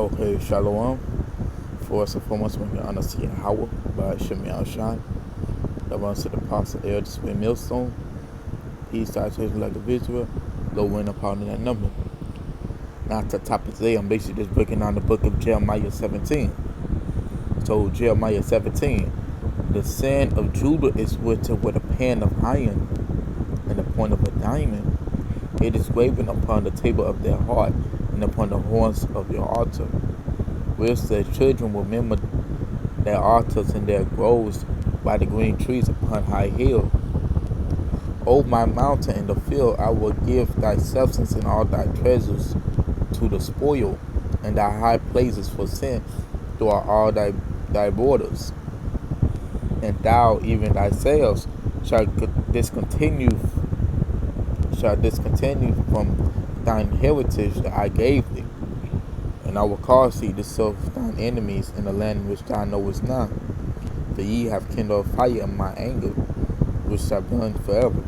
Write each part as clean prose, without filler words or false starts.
Okay, Shalom. First and foremost, we can honor to Yahweh by Shemiah Shai. That runs to the Apostle Elder Smith Millstone. He starts his leg of Israel, low wind upon that number. Now, to top of today, I'm basically just breaking down the book of Jeremiah 17. So, Jeremiah 17, the sin of Judah is written with a pen of iron and the point of a diamond. It is graven upon the table of their heart and upon the horns of your altar. Whilst their children will remember their altars and their groves by the green trees upon high hill. O my mountain in the field, I will give thy substance and all thy treasures to the spoil, and thy high places for sin throughout all thy borders. And thou, even thyself, shall discontinue from thine heritage that I gave thee. And I will cause thee to serve thine enemies in the land which thou knowest not. For ye have kindled a fire in my anger, which shall burn forever.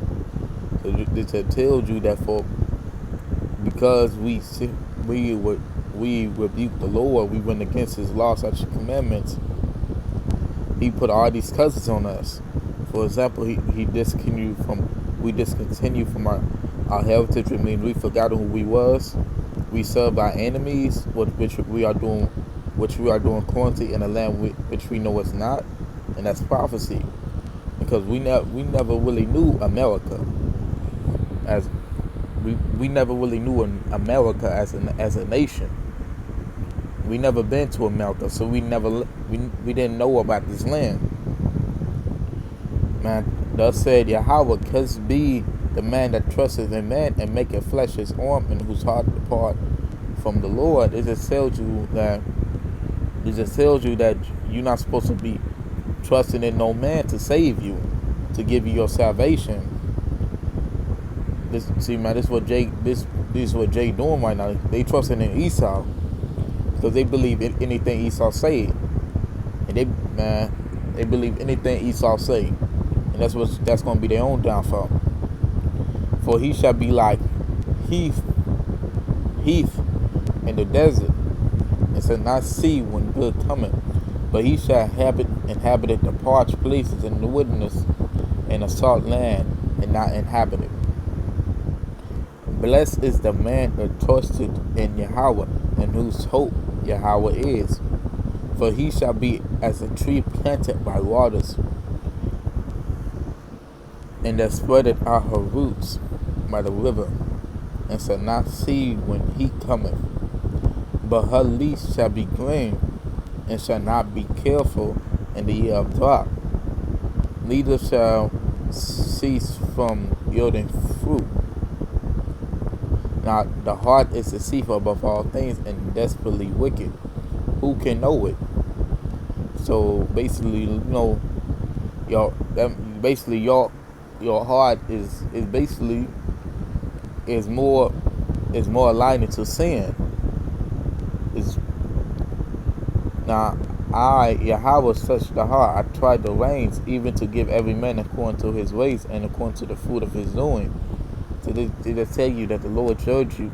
So this tells you that because we rebuke the Lord, we went against His laws, such commandments. He put all these curses on us. For example, we discontinue from our heritage. I mean, we forgot who we was. We serve our enemies, which we are doing currently in a land which we know is not, and that's prophecy. Because we never really knew America as we never really knew America as a nation. We never been to America, so we didn't know about this land. Man, thus said Yahweh, cursed be the man that trusteth in man and maketh flesh his arm, and whose heart depart from the Lord. It just tells you that you're not supposed to be trusting in no man to save you, to give you your salvation. This is what Jay doing right now. They trusting in Esau because they believe in anything Esau say, and they believe anything Esau say, and that's gonna be their own downfall. For he shall be like heath in the desert, and shall not see when good cometh, but he shall inhabit the parched places in the wilderness, in a salt land, and not inhabited. Blessed is the man that trusted in Yahweh, and whose hope Yahweh is. For he shall be as a tree planted by waters, and that spreadeth out her roots by the river, and shall not see when he cometh. But her leaf shall be green, and shall not be careful in the year of drought. Neither shall cease from yielding fruit. Now the heart is deceitful above all things and desperately wicked. Who can know it? So basically, your heart is more aligned to sin. Now Yahweh searched the heart. I tried the reins, even to give every man according to his ways and according to the fruit of his doing. So they tell you that the Lord judged you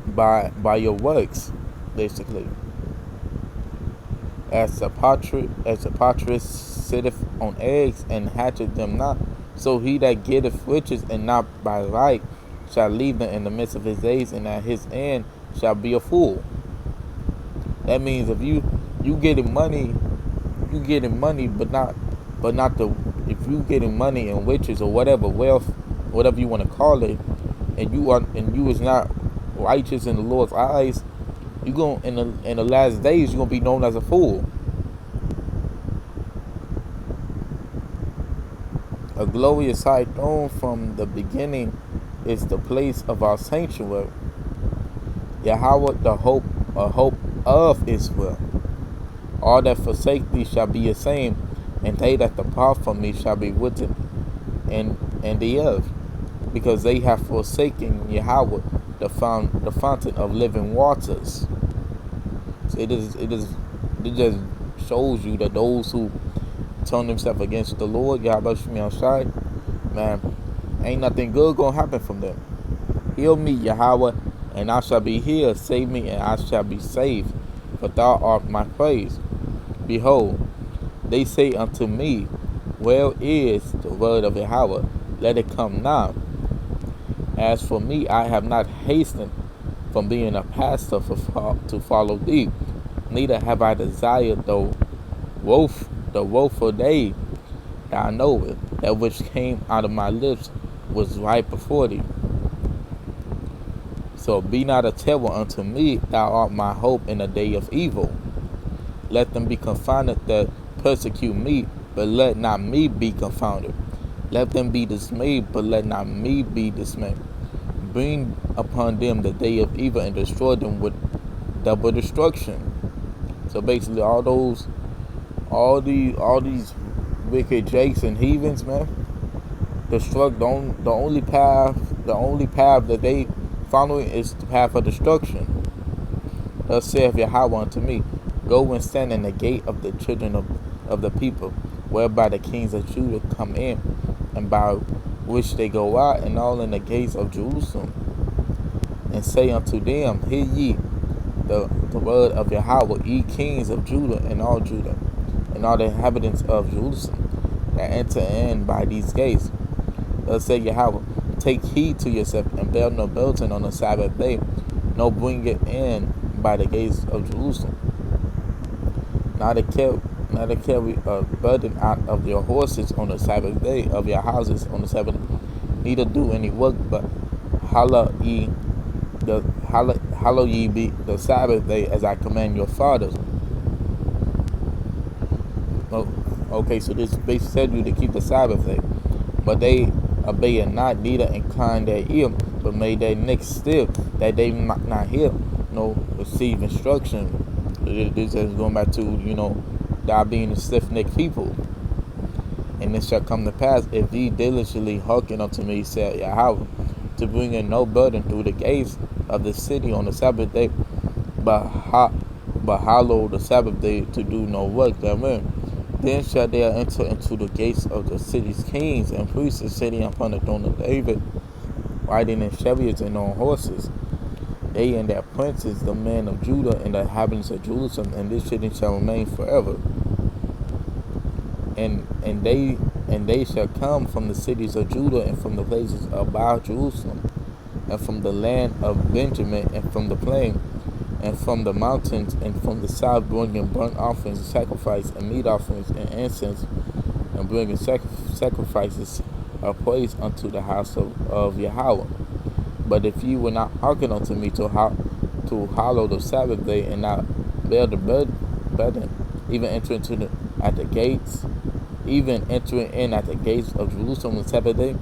by your works, basically. As the partridge sitteth on eggs and hatcheth them not, so he that getteth riches and not by right shall leave them in the midst of his days, and at his end shall be a fool. That means if you getting money, if you getting money and riches or whatever, wealth, whatever you want to call it, and you is not righteous in the Lord's eyes, you going in the last days you're gonna be known as a fool. A glorious high throne from the beginning is the place of our sanctuary. Yahweh, a hope of Israel. All that forsake thee shall be ashamed, and they that depart from me shall be written in the earth, because they have forsaken Yahweh, the fountain of living waters. So it just shows you that those who turn themselves against the Lord, Yahweh man, ain't nothing good gonna happen from them. Heal me, Yahweh, and I shall be healed. Save me, and I shall be saved, for thou art my praise. Behold, they say unto me, where is the word of Yahweh? Let it come now. As for me, I have not hastened from being a pastor to follow thee, neither have I desired the woeful day. Thou knowest that which came out of my lips was right before thee. So be not a terror unto me, thou art my hope in the day of evil. Let them be confounded that persecute me, but let not me be confounded. Let them be dismayed, but let not me be dismayed. Bring upon them the day of evil and destroy them with double destruction. So basically, all these wicked jakes and heathens, man, the only path that they following is the path of destruction. Thus saith Yahweh unto me, go and stand in the gate of the children of the people, whereby the kings of Judah come in, and by which they go out, and all in the gates of Jerusalem. And say unto them, hear ye the word of Yahweh, ye kings of Judah, and all the inhabitants of Jerusalem, that enter in by these gates. Thus say Yahweh, take heed to yourself, and bear no burden on the Sabbath day, no bring it in by the gates of Jerusalem. Not to carry a burden out of your horses on the Sabbath day, of your houses on the Sabbath, neither do any work, but hallow ye be the Sabbath day, as I command your fathers. Okay, so this basically said you to keep the Sabbath day, but they obey it not, neither incline their ear, but made their necks stiff, that they might not hear, receive instruction. This is going back to, thou being a stiff-necked people. And it shall come to pass, if ye diligently hearken unto me, said Yahweh, to bring in no burden through the gates of the city on the Sabbath day, but hallow the Sabbath day to do no work therein. Then shall they enter into the gates of the city's kings and priests sitting upon the throne of David, riding in chariots and on horses, they and their princes, the men of Judah and the inhabitants of Jerusalem, and this city shall remain forever. And they shall come from the cities of Judah, and from the places about Jerusalem, and from the land of Benjamin, and from the plain, and from the mountains, and from the south, bringing burnt offerings, and sacrifice, and meat offerings, and incense, and bringing sacrifices of praise unto the house of Yahweh. But if ye will not hearken unto me to hallow the Sabbath day, and not bear the burden, even entering in at the gates of Jerusalem on the Sabbath day,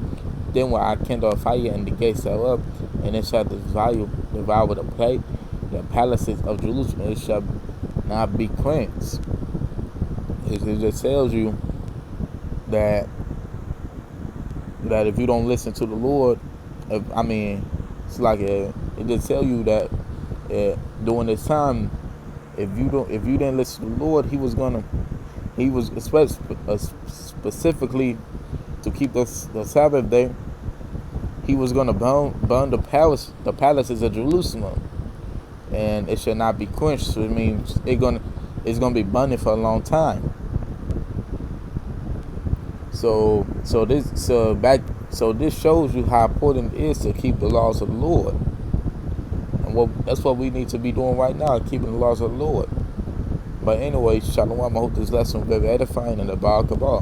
then will I kindle a fire in the gates thereof, and it shall devour the palaces of Jerusalem, it shall not be quenched. It just tells you that if you don't listen to the Lord, it's like it just tell you that during this time, if you didn't listen to the Lord, He was specifically to keep the Sabbath day. He was gonna burn the palaces of Jerusalem, and it shall not be quenched. So it means it's gonna be burning for a long time. So this shows you how important it is to keep the laws of the Lord. And that's what we need to be doing right now, keeping the laws of the Lord. But anyway, Shalom, I hope this lesson was very edifying, and the Baal Kabal.